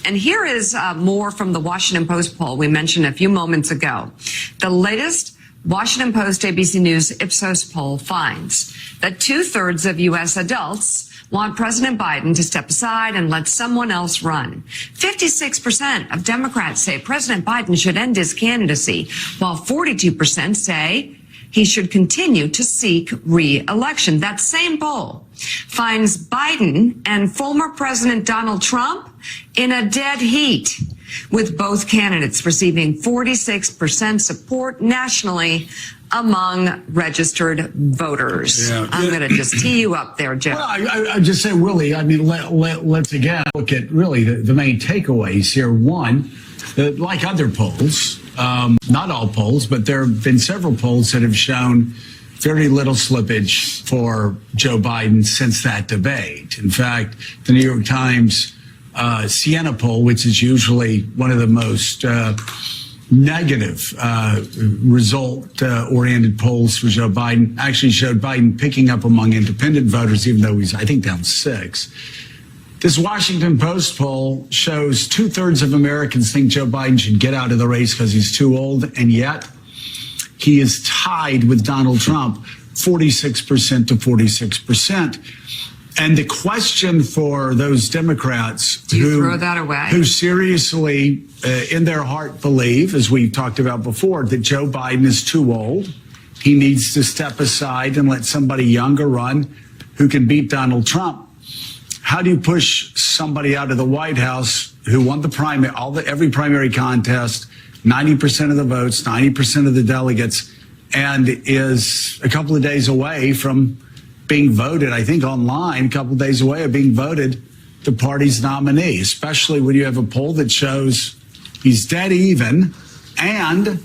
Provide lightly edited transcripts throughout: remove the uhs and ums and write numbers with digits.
And here is more from the Washington Post poll we mentioned a few moments ago. The latest Washington Post ABC News Ipsos poll finds that 2/3 of U.S. adults want President Biden to step aside and let someone else run. 56% of Democrats say President Biden should end his candidacy, while 42% say he should continue to seek re-election. That same poll finds Biden and former President Donald Trump in a dead heat, with both candidates receiving 46% support nationally among registered voters. Yeah. I'm going to just tee you up there, Joe. Well, I just say, Willie, I mean, let's again look at really the main takeaways here. One, like other polls, not all polls, but there have been several polls that have shown very little slippage for Joe Biden since that debate. In fact, the New York Times Siena poll, which is usually one of the most negative result-oriented polls for Joe Biden, actually showed Biden picking up among independent voters, even though he's, I think, down 6. This Washington Post poll shows 2/3 of Americans think Joe Biden should get out of the race because he's too old, and yet he is tied with Donald Trump, 46% to 46%. And the question for those Democrats who seriously, in their heart, believe, as we've talked about before, that Joe Biden is too old, he needs to step aside and let somebody younger run who can beat Donald Trump. How do you push somebody out of the White House who won the primary, every primary contest, 90% of the votes, 90% of the delegates, and is a couple of days away from being voted, I think online, a couple of days away of being voted the party's nominee, especially when you have a poll that shows he's dead even and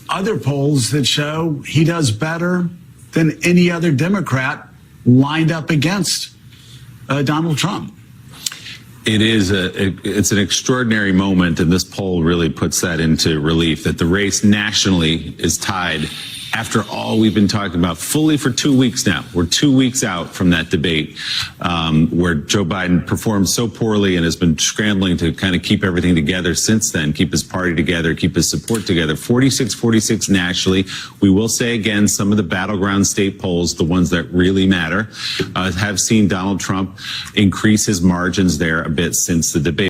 other polls that show he does better than any other Democrat lined up against Donald Trump. It's an extraordinary moment, and this poll really puts that into relief, that the race nationally is tied after all we've been talking about fully for 2 weeks now. We're 2 weeks out from that debate where Joe Biden performed so poorly and has been scrambling to kind of keep everything together since then, keep his party together, keep his support together. 46-46 nationally. We will say again, some of the battleground state polls, the ones that really matter, have seen Donald Trump increase his margins there a bit since the debate.